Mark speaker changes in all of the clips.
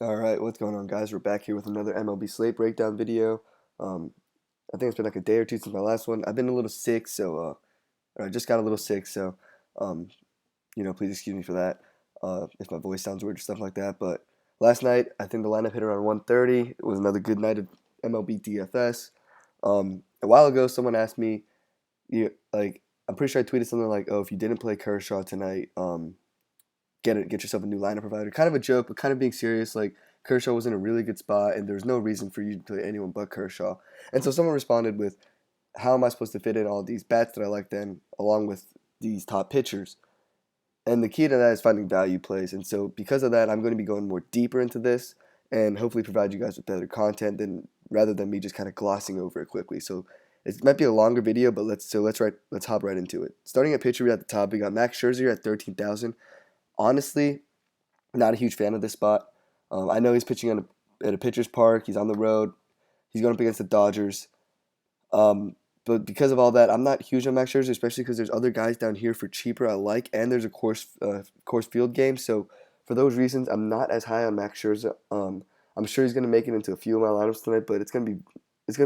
Speaker 1: All right, what's going on, guys? We're back here with another MLB Slate Breakdown video. Um, I think it's been like a day or two since my last one. I've been a little sick, or I just got a little sick, um, please excuse me for that. If my voice sounds weird or stuff like that. But last night, I think the lineup hit around 1:30. It was another good night of MLB DFS. A while ago, someone asked me, I'm pretty sure I tweeted something like, "Oh, if you didn't play Kershaw tonight, get yourself a new lineup provider." Kind of a joke, but kind of being serious. Like Kershaw was in a really good spot, and there's no reason for you to play anyone but Kershaw. And so someone responded with, "How am I supposed to fit in all these bats that I like then, along with these top pitchers?" And the key to that is finding value plays. And so because of that, I'm going to be going more deeper into this and hopefully provide you guys with better content than rather than me just kind of glossing over it quickly. So it might be a longer video, but let's hop right into it. Starting at pitcher, we at the top. We got Max Scherzer at 13,000. Honestly, not a huge fan of this spot. I know he's pitching at a pitcher's park. He's on the road. He's going up against the Dodgers. Um, but because of all that, I'm not huge on Max Scherzer, especially because there's other guys down here for cheaper I like, and there's a course field game. So for those reasons, I'm not as high on Max Scherzer. I'm sure he's going to make it into a few of my lineups tonight, but it's gonna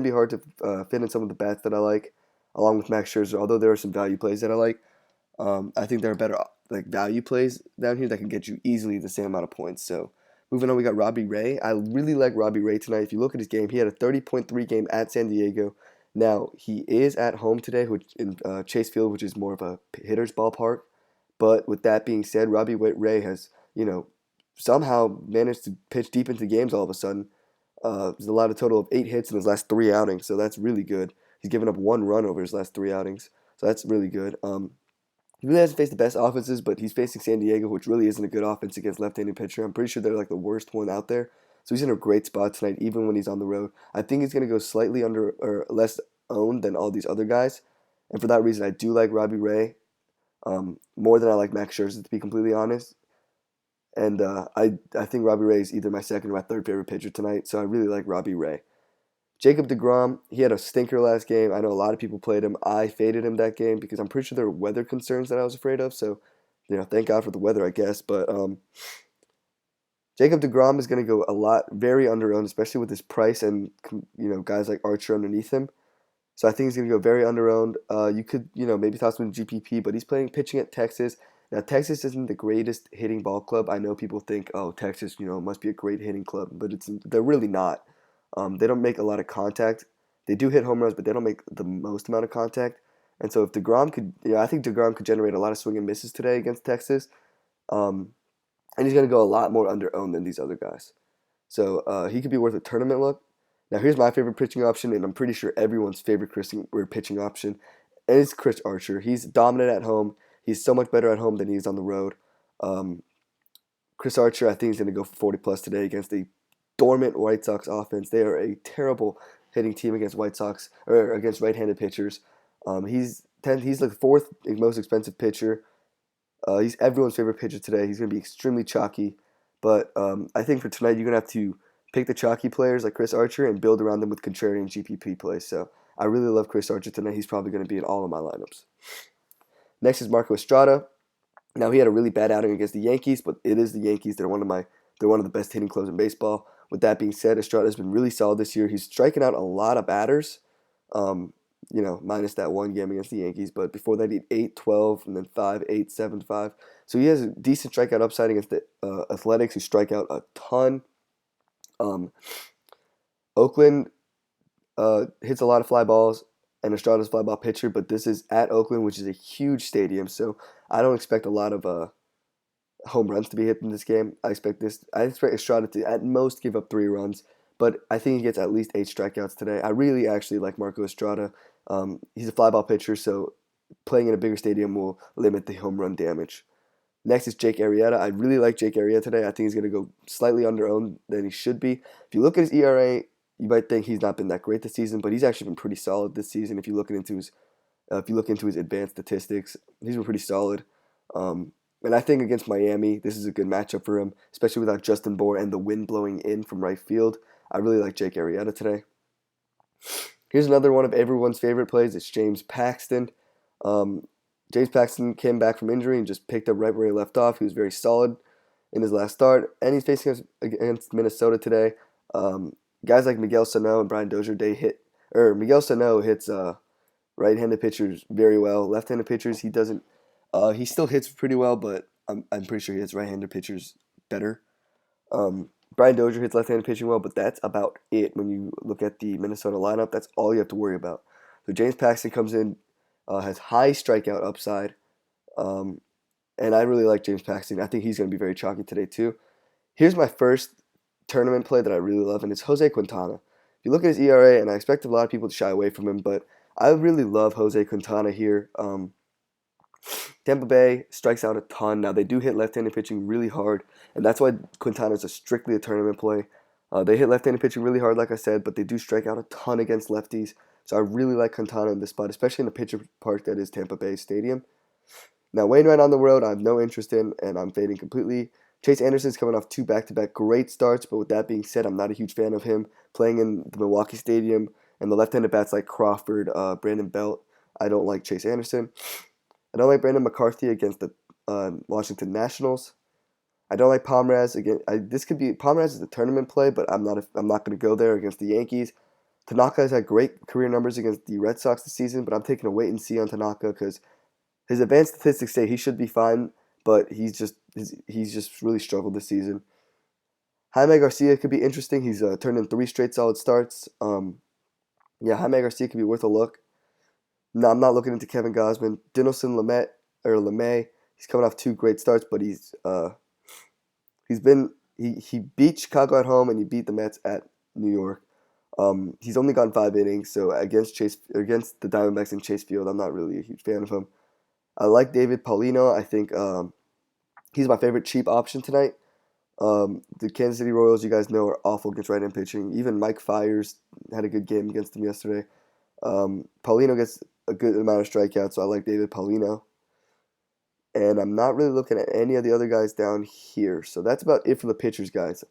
Speaker 1: be hard to fit in some of the bats that I like, along with Max Scherzer. Although there are some value plays that I like. I think there are better like value plays down here that can get you easily the same amount of points. So moving on, we got Robbie Ray. I really like Robbie Ray tonight. If you look at his game, he had a 30.3 game at San Diego. Now he is at home today, which in Chase Field, which is more of a hitter's ballpark. But with that being said, Robbie Ray has somehow managed to pitch deep into games all of a sudden. He's allowed a total of 8 hits in his last 3 outings, so that's really good. He's given up 1 run over his last 3 outings, so that's really good. He really hasn't faced the best offenses, but he's facing San Diego, which really isn't a good offense against left-handed pitcher. I'm pretty sure they're like the worst one out there. So he's in a great spot tonight, even when he's on the road. I think he's going to go slightly under or less owned than all these other guys, and for that reason, I do like Robbie Ray more than I like Max Scherzer, to be completely honest. And I think Robbie Ray is either my second or my third favorite pitcher tonight, so I really like Robbie Ray. Jacob DeGrom, he had a stinker last game. I know a lot of people played him. I faded him that game because I'm pretty sure there were weather concerns that I was afraid of. So, thank God for the weather, I guess. But Jacob DeGrom is going to go a lot, very underowned, especially with his price and guys like Archer underneath him. So I think he's going to go very underowned. You could maybe toss him in GPP, but he's pitching at Texas. Now Texas isn't the greatest hitting ball club. I know people think, oh, Texas, must be a great hitting club, but they're really not. They don't make a lot of contact. They do hit home runs, but they don't make the most amount of contact. And so if Degrom could, I think Degrom could generate a lot of swing and misses today against Texas. Um, and he's going to go a lot more under owned than these other guys. So he could be worth a tournament look. Now here's my favorite pitching option, and I'm pretty sure everyone's favorite pitching option, and it's Chris Archer. He's dominant at home. He's so much better at home than he is on the road. Um, Chris Archer, I think, is going to go for 40 plus today against the dormant White Sox offense. They are a terrible hitting team against White Sox or against right-handed pitchers. He's the fourth most expensive pitcher. He's everyone's favorite pitcher today. He's going to be extremely chalky, but I think for tonight you're going to have to pick the chalky players like Chris Archer and build around them with contrarian GPP plays. So I really love Chris Archer tonight. He's probably going to be in all of my lineups. Next is Marco Estrada. Now he had a really bad outing against the Yankees, but it is the Yankees. They're one of the best hitting clubs in baseball. With that being said, Estrada has been really solid this year. He's striking out a lot of batters, minus that one game against the Yankees. But before that, he had 8, 12, and then 5, 8, 7, 5. So he has a decent strikeout upside against the Athletics, who strike out a ton. Um, Oakland hits a lot of fly balls, and Estrada's a fly ball pitcher, but this is at Oakland, which is a huge stadium. So I don't expect a lot of home runs to be hit in this game. I expect Estrada to at most give up 3 runs, but I think he gets at least 8 strikeouts today. I really actually like Marco Estrada. He's a fly ball pitcher, so playing in a bigger stadium will limit the home run damage. Next is Jake Arrieta. I really like Jake Arrieta today. I think he's going to go slightly under-owned than he should be. If you look at his ERA, you might think he's not been that great this season, but he's actually been pretty solid this season. If you look into his advanced statistics, he's been pretty solid. And I think against Miami, this is a good matchup for him, especially without Justin Bour and the wind blowing in from right field. I really like Jake Arrieta today. Here's another one of everyone's favorite plays. It's James Paxton. James Paxton came back from injury and just picked up right where he left off. He was very solid. in his last start, and he's facing us against Minnesota today. Um, Guys like Miguel Sano and Brian Dozier, Miguel Sano hits right-handed pitchers very well. Left-handed pitchers, he doesn't. He still hits pretty well, but I'm pretty sure he hits right-handed pitchers better. Brian Dozier hits left-handed pitching well, but that's about it when you look at the Minnesota lineup. That's all you have to worry about. So James Paxton comes in, has high strikeout upside, um, and I really like James Paxton. I think he's going to be very chalky today too. Here's my first tournament play that I really love, and it's Jose Quintana. If you look at his ERA, and I expect a lot of people to shy away from him, but I really love Jose Quintana here. Tampa Bay strikes out a ton. Now, they do hit left-handed pitching really hard, and that's why Quintana is strictly a tournament play. They hit left-handed pitching really hard, like I said, but they do strike out a ton against lefties. So I really like Quintana in this spot, especially in the pitcher park that is Tampa Bay Stadium. Now, Wainwright on the road, I have no interest in, and I'm fading completely. Chase Anderson's coming off 2 back-to-back great starts, but with that being said, I'm not a huge fan of him playing in the Milwaukee Stadium, and the left-handed bats like Crawford, Brandon Belt. I don't like Chase Anderson. I don't like Brandon McCarthy against the Washington Nationals. I don't like Pomeranz again. Pomeranz is a tournament play, but I'm not going to go there against the Yankees. Tanaka has had great career numbers against the Red Sox this season, but I'm taking a wait and see on Tanaka because his advanced statistics say he should be fine, but he's just really struggled this season. Jaime Garcia could be interesting. He's turned in 3 straight solid starts. Jaime Garcia could be worth a look. No, I'm not looking into Kevin Gausman. Dinelson LeMay. He's coming off 2 great starts, but he beat Chicago at home and he beat the Mets at New York. He's only gone 5 innings, so against the Diamondbacks in Chase Field, I'm not really a huge fan of him. I like David Paulino. I think he's my favorite cheap option tonight. The Kansas City Royals, you guys know, are awful against right-hand pitching. Even Mike Fiers had a good game against them yesterday. Paulino gets a good amount of strikeouts, so I like David Paulino. And I'm not really looking at any of the other guys down here. So that's about it for the pitchers, guys.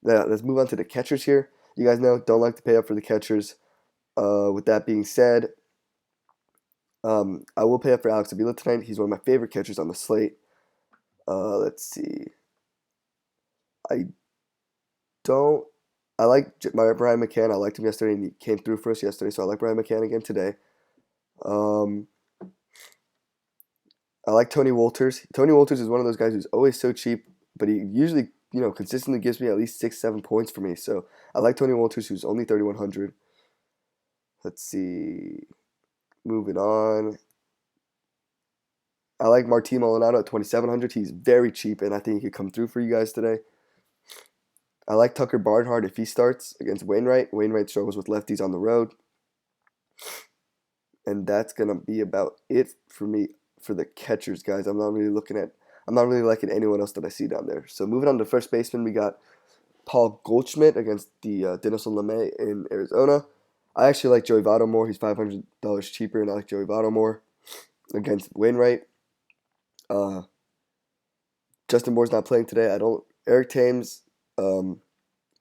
Speaker 1: Let's move on to the catchers here. You guys know, don't like to pay up for the catchers. With that being said, I will pay up for Alex Avila tonight. He's one of my favorite catchers on the slate. Let's see. I like Brian McCann. I liked him yesterday, and he came through for us yesterday, so I like Brian McCann again today. I like Tony Wolters. Tony Wolters is one of those guys who's always so cheap, but he usually, consistently gives me at least 6-7 points for me. So I like Tony Wolters, who's only 3,100. Let's see. Moving on. I like Martin Maldonado at 2,700. He's very cheap, and I think he could come through for you guys today. I like Tucker Barnhart if he starts against Wainwright. Wainwright struggles with lefties on the road. And that's going to be about it for me for the catchers, guys. I'm not really liking anyone else that I see down there. So moving on to first baseman, we got Paul Goldschmidt against the Dinelson LeMay in Arizona. I actually like Joey Votto more. He's $500 cheaper, and I like Joey Votto more against Wainwright. Justin Moore's not playing today. Eric Thames,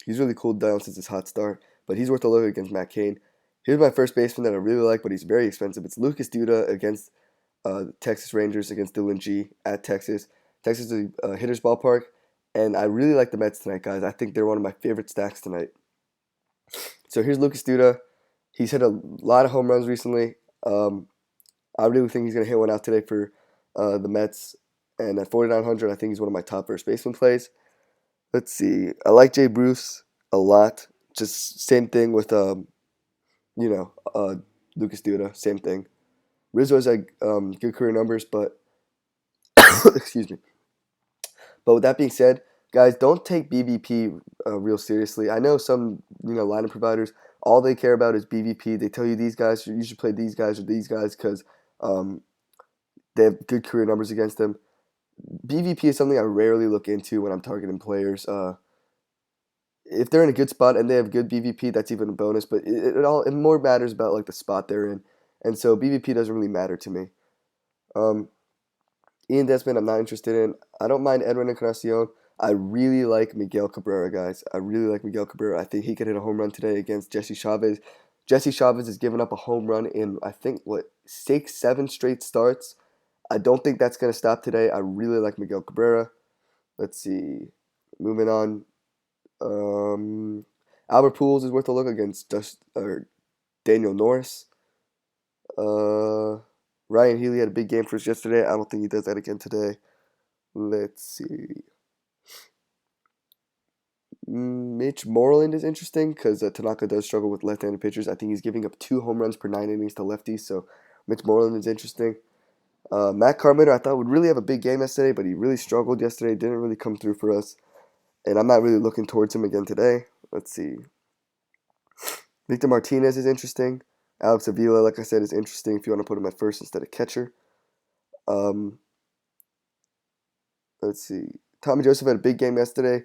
Speaker 1: he's really cooled down since his hot start, but he's worth a look against Matt Cain. Here's my first baseman that I really like, but he's very expensive. It's Lucas Duda against Texas Rangers against Dylan G at Texas. Texas is a hitter's ballpark, and I really like the Mets tonight, guys. I think they're one of my favorite stacks tonight. So here's Lucas Duda. He's hit a lot of home runs recently. I really think he's going to hit one out today for the Mets. And at 4,900, I think he's one of my top first baseman plays. Let's see. I like Jay Bruce a lot. Just same thing with, Lucas Duda. Same thing. Rizzo has good career numbers, but excuse me. But with that being said, guys, don't take BVP real seriously. I know some lineup providers, all they care about is BVP. They tell you these guys, you should play these guys or these guys because they have good career numbers against them. BVP is something I rarely look into when I'm targeting players. If they're in a good spot and they have good BVP, that's even a bonus. But it more matters about like the spot they're in, and so BVP doesn't really matter to me. Ian Desmond, I'm not interested in. I don't mind Edwin Encarnacion. I really like Miguel Cabrera, guys. I really like Miguel Cabrera. I think he could hit a home run today against Jesse Chavez. Jesse Chavez has given up a home run in, I think, 6-7 straight starts. I don't think that's going to stop today. I really like Miguel Cabrera. Let's see. Moving on. Albert Pujols is worth a look against Daniel Norris. Uh, Ryan Healy had a big game for us yesterday. I don't think he does that again today. Let's see. Mitch Moreland is interesting because Tanaka does struggle with left-handed pitchers. I think he's giving up 2 home runs per 9 innings to lefties, so Mitch Moreland is interesting. Matt Carpenter, I thought would really have a big game yesterday, but he really struggled yesterday. Didn't really come through for us, and I'm not really looking towards him again today. Let's see. Victor Martinez is interesting. Alex Avila, like I said, is interesting if you want to put him at first instead of catcher. Um, let's see. Tommy Joseph had a big game yesterday.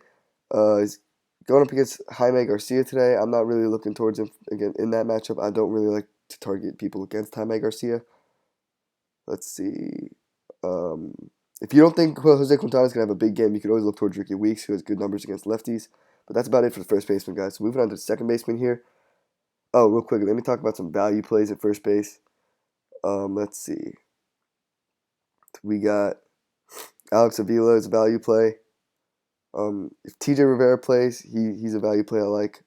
Speaker 1: He's going up against Jaime Garcia today. I'm not really looking towards him again in that matchup. I don't really like to target people against Jaime Garcia. Let's see. If you don't think Jose Quintana is going to have a big game, you could always look towards Ricky Weeks, who has good numbers against lefties. But that's about it for the first baseman, guys. So moving on to the second baseman here. Oh, real quick, let me talk about some value plays at first base. Let's see. We got Alex Avila as a value play. If TJ Rivera plays, he's a value play I like.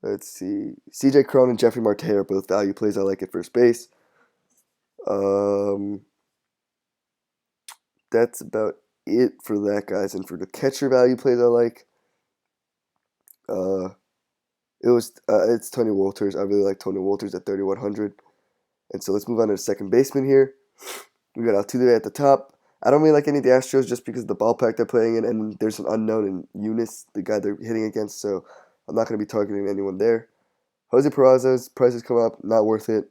Speaker 1: Let's see. CJ Cron and Jeffrey Marte are both value plays I like at first base. That's about it for that, guys. And for the catcher value plays I like, it's Tony Wolters. I really like Tony Wolters at 3,100. And so let's move on to the second baseman here. We got Altuve at the top. I don't really like any of the Astros just because of the ballpark they're playing in, and there's an unknown in Eunice, the guy they're hitting against, so I'm not going to be targeting anyone there. Jose Peraza's prices come up, not worth it.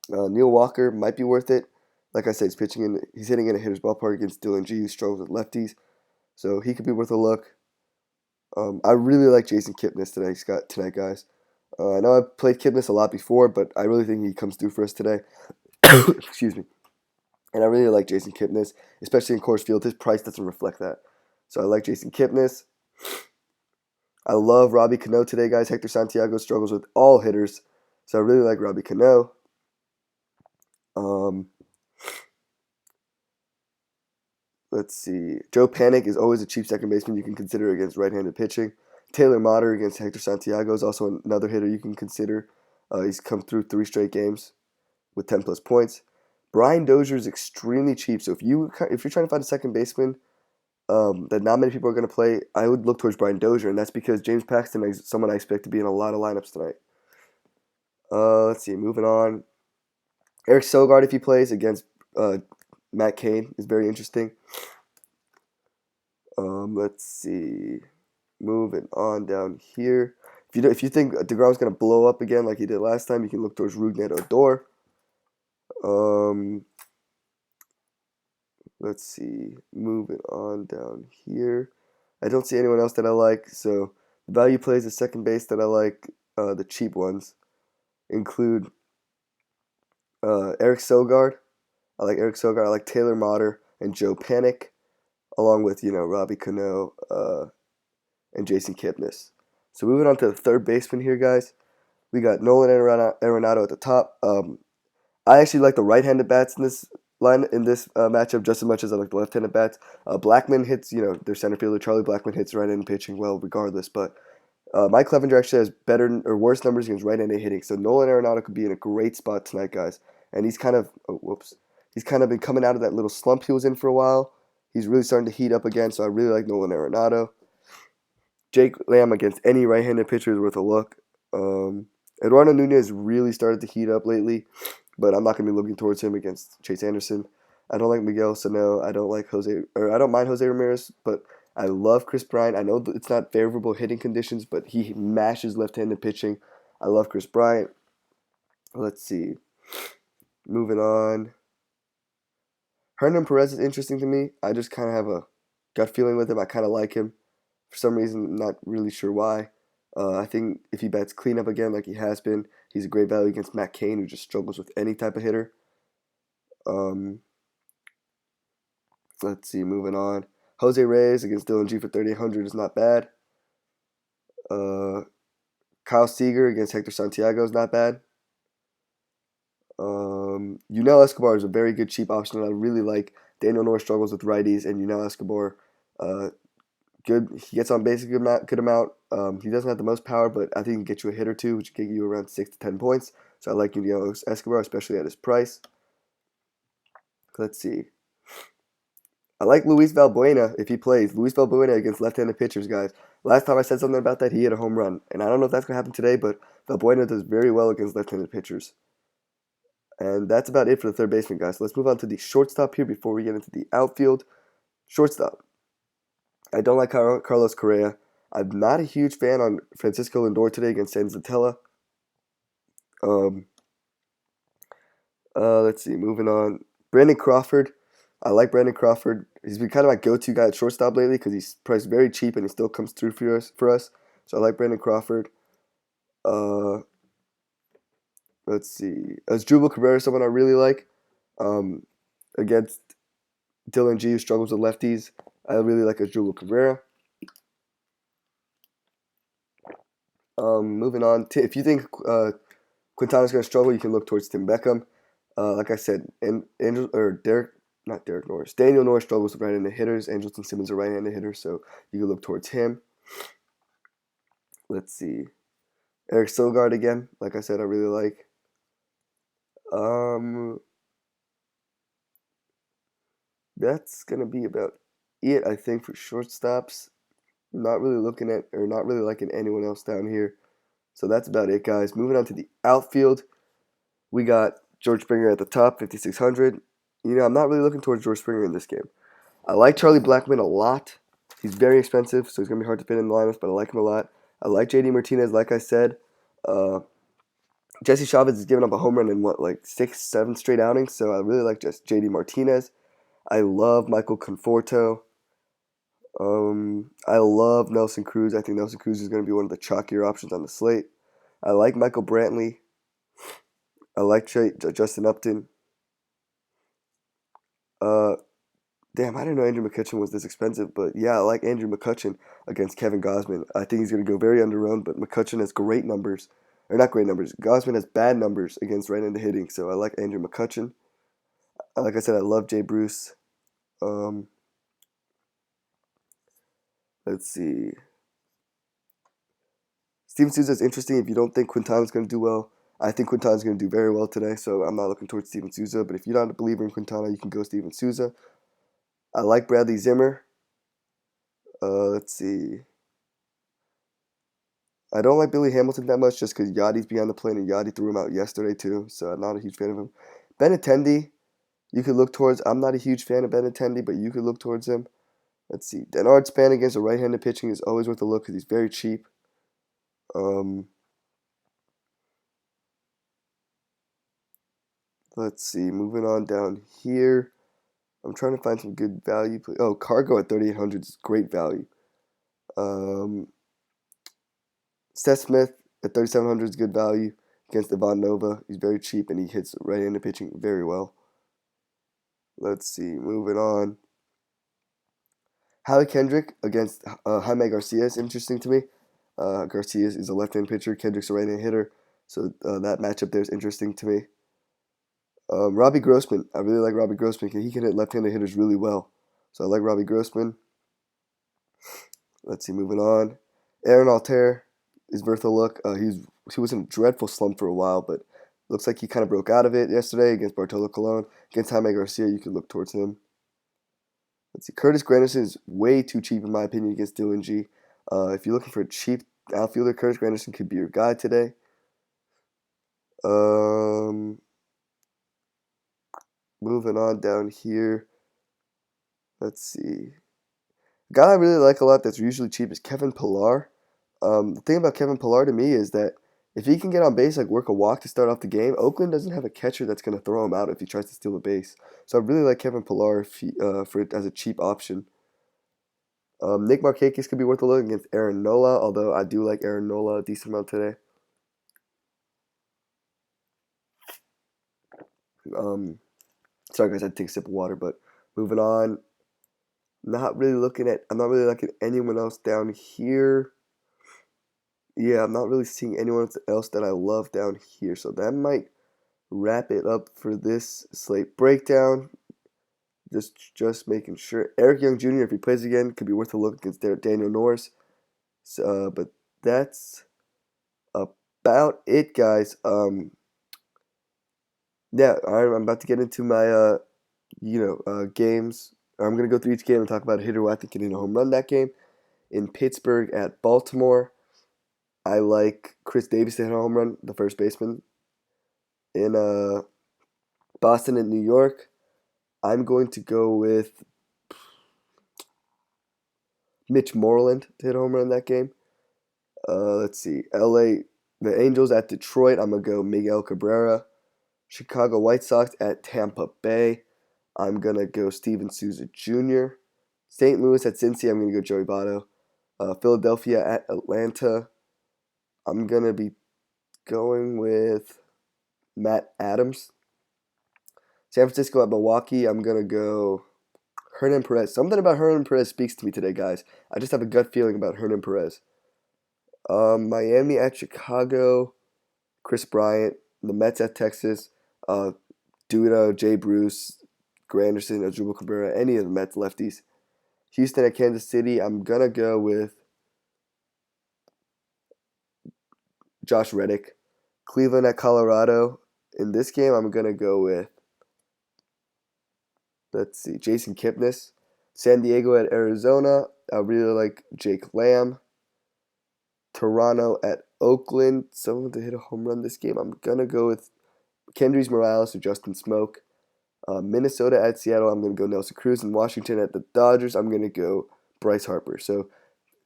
Speaker 1: Neil Walker might be worth it. Like I said, he's hitting in a hitter's ballpark against Dylan G, who struggles with lefties, so he could be worth a look. I really like Jason Kipnis tonight, guys. I know I've played Kipnis a lot before, but I really think he comes through for us today. Excuse me. And I really like Jason Kipnis, especially in Coors Field. His price doesn't reflect that. So I like Jason Kipnis. I love Robbie Cano today, guys. Hector Santiago struggles with all hitters. So I really like Robbie Cano. Let's see. Joe Panic is always a cheap second baseman you can consider against right-handed pitching. Taylor Motter against Hector Santiago is also another hitter you can consider. He's come through 3 straight games with 10-plus points. Brian Dozier is extremely cheap, so if you're trying to find a second baseman that not many people are going to play, I would look towards Brian Dozier, and that's because James Paxton is someone I expect to be in a lot of lineups tonight. Let's see, moving on. Eric Sogard, if he plays against Matt Cain, is very interesting. Let's see, moving on down here. If you think DeGrom's going to blow up again like he did last time, you can look towards Rougned Odor. Let's see, moving on down here. I don't see anyone else that I like, so the value plays at second base that I like, the cheap ones, include Eric Sogard. I like Eric Sogard. I like Taylor Motter and Joe Panic, along with, Robbie Cano and Jason Kipnis. So moving on to the third baseman here, guys. We got Nolan Arenado at the top. I actually like the right-handed bats in this matchup just as much as I like the left-handed bats. Blackman hits, their center fielder Charlie Blackman hits right-handed pitching well regardless, but Mike Clevenger actually has better or worse numbers against right-handed hitting. So Nolan Arenado could be in a great spot tonight, guys. And he's kind of been coming out of that little slump he was in for a while. He's really starting to heat up again, so I really like Nolan Arenado. Jake Lamb against any right-handed pitcher is worth a look. Eduardo Nunez really started to heat up lately, but I'm not going to be looking towards him against Chase Anderson. I don't like Miguel Sano. I don't mind Jose Ramirez, but I love Chris Bryant. I know it's not favorable hitting conditions, but he mashes left-handed pitching. I love Chris Bryant. Let's see. Moving on. Hernan Perez is interesting to me. I just kind of have a gut feeling with him. I kind of like him. For some reason, I'm not really sure why. I think if he bats cleanup again like he has been, he's a great value against Matt Cain, who just struggles with any type of hitter. Let's see, moving on. Jose Reyes against Dylan G for 3,800 is not bad. Kyle Seager against Hector Santiago is not bad. Yunel Escobar is a very good cheap option, and I really like. Daniel Norris struggles with righties, and Yunel Escobar Uh, Good. He gets on base a good amount. He doesn't have the most power, but I think he can get you a hit or two, which can get you around 6 to 10 points. So I like Yuniel Escobar, especially at his price. Let's see. I like Luis Valbuena if he plays. Luis Valbuena against left-handed pitchers, guys. Last time I said something about that, he hit a home run. And I don't know if that's going to happen today, but Valbuena does very well against left-handed pitchers. And that's about it for the third baseman, guys. So let's move on to the shortstop here before we get into the outfield. Shortstop. I don't like Carlos Correa. I'm not a huge fan on Francisco Lindor today against San Zatella. Um, let's see. Moving on. Brandon Crawford. I like Brandon Crawford. He's been kind of my go-to guy at shortstop lately because he's priced very cheap and he still comes through for us. So I like Brandon Crawford. Uh, let's see. Asdrubal Cabrera, someone I really like. Against Dylan G, who struggles with lefties, I really like Asdrubal Cabrera. Moving on. If you think Quintana's going to struggle, you can look towards Tim Beckham. Like I said, Daniel Norris struggles with right-handed hitters. Andrelton Simmons a right-handed hitter, so you can look towards him. Let's see. Eric Sogard again. Like I said, I really like. That's gonna be about it, I think, for shortstops. Not really liking anyone else down here. So that's about it, guys. Moving on to the outfield, we got George Springer at the top, 5,600. I'm not really looking towards George Springer in this game. I like Charlie Blackmon a lot. He's very expensive, so he's going to be hard to fit in the lineups, but I like him a lot. I like JD Martinez, like I said. Jesse Chavez has given up a home run in, 6, 7 straight outings, so I really like just JD Martinez. I love Michael Conforto. I love Nelson Cruz. I think Nelson Cruz is going to be one of the chalkier options on the slate. I like Michael Brantley. I like Justin Upton. Damn, I didn't know Andrew McCutchen was this expensive, but yeah, I like Andrew McCutchen against Kevin Gausman. I think he's going to go very underowned, but McCutchen has great numbers. Or not great numbers. Gausman has bad numbers against right-handed hitting, so I like Andrew McCutchen. Like I said, I love Jay Bruce. Let's see. Steven Souza is interesting if you don't think Quintana's going to do well. I think Quintana's going to do very well today, so I'm not looking towards Steven Souza. But if you're not a believer in Quintana, you can go Steven Souza. I like Bradley Zimmer. Let's see. I don't like Billy Hamilton that much just because Yachty's behind the plate and Yachty threw him out yesterday too, so I'm not a huge fan of him. Benintendi, you could look towards. I'm not a huge fan of Benintendi, but you could look towards him. Let's see. Denard Span against a right-handed pitching is always worth a look because he's very cheap. Let's see. Moving on down here. I'm trying to find some good value. Oh, Cargo at 3,800 is great value. Seth Smith at 3,700 is good value against Ivan Nova. He's very cheap and he hits right-handed pitching very well. Let's see. Moving on. Howie Kendrick against Jaime Garcia is interesting to me. Garcia is a left-hand pitcher. Kendrick's a right-hand hitter. So that matchup there is interesting to me. Robbie Grossman. I really like Robbie Grossman. He can hit left-handed hitters really well. So I like Robbie Grossman. Let's see. Moving on. Aaron Altair is worth a look. He was in a dreadful slump for a while, but looks like he kind of broke out of it yesterday against Bartolo Colon. Against Jaime Garcia, you could look towards him. Let's see. Curtis Granderson is way too cheap, in my opinion, against Dylan G. If you're looking for a cheap outfielder, Curtis Granderson could be your guy today. Moving on down here. Let's see. A guy I really like a lot that's usually cheap is Kevin Pillar. The thing about Kevin Pillar to me is that if he can get on base, like work a walk to start off the game, Oakland doesn't have a catcher that's going to throw him out if he tries to steal a base. So I really like Kevin Pillar for it as a cheap option. Nick Markakis could be worth a look against Aaron Nola, although I do like Aaron Nola a decent amount today. Sorry guys, I had to take a sip of water, but moving on. I'm not really liking anyone else down here. Yeah, I'm not really seeing anyone else that I love down here. So that might wrap it up for this slate breakdown. Just making sure. Eric Young Jr., if he plays again, could be worth a look against Daniel Norris. So, but that's about it, guys. Yeah, I'm about to get into my games. I'm gonna go through each game and talk about a hitter who I think can hit a home run that game. In Pittsburgh at Baltimore, I like Chris Davis to hit a home run, the first baseman. In Boston and New York, I'm going to go with Mitch Moreland to hit a home run in that game. Let's see, LA, the Angels at Detroit, I'm gonna go Miguel Cabrera. Chicago White Sox at Tampa Bay, I'm gonna go Steven Souza Jr. St. Louis at Cincy, I'm gonna go Joey Votto. Philadelphia at Atlanta, I'm gonna be going with Matt Adams. San Francisco at Milwaukee, I'm gonna go Hernan Perez. Something about Hernan Perez speaks to me today, guys. I just have a gut feeling about Hernan Perez. Miami at Chicago, Chris Bryant. The Mets at Texas, Duda, Jay Bruce, Granderson, Asdrubal Cabrera, any of the Mets lefties. Houston at Kansas City, I'm gonna go with Josh Reddick. Cleveland at Colorado. In this game, I'm gonna go with, let's see, Jason Kipnis. San Diego at Arizona, I really like Jake Lamb. Toronto at Oakland, someone to hit a home run this game. I'm gonna go with Kendrys Morales or Justin Smoke. Minnesota at Seattle, I'm going to go Nelson Cruz. And Washington at the Dodgers, I'm going to go Bryce Harper. So,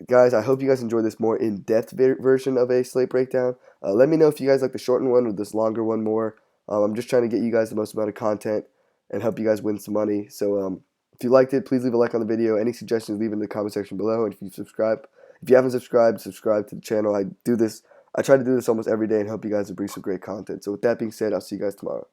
Speaker 1: guys, I hope you guys enjoyed this more in-depth version of a slate breakdown. Let me know if you guys like the shortened one or this longer one more. I'm just trying to get you guys the most amount of content and help you guys win some money. So, if you liked it, please leave a like on the video. Any suggestions, leave in the comment section below. And if you haven't subscribed, subscribe to the channel. I try to do this almost every day and help you guys to bring some great content. So, with that being said, I'll see you guys tomorrow.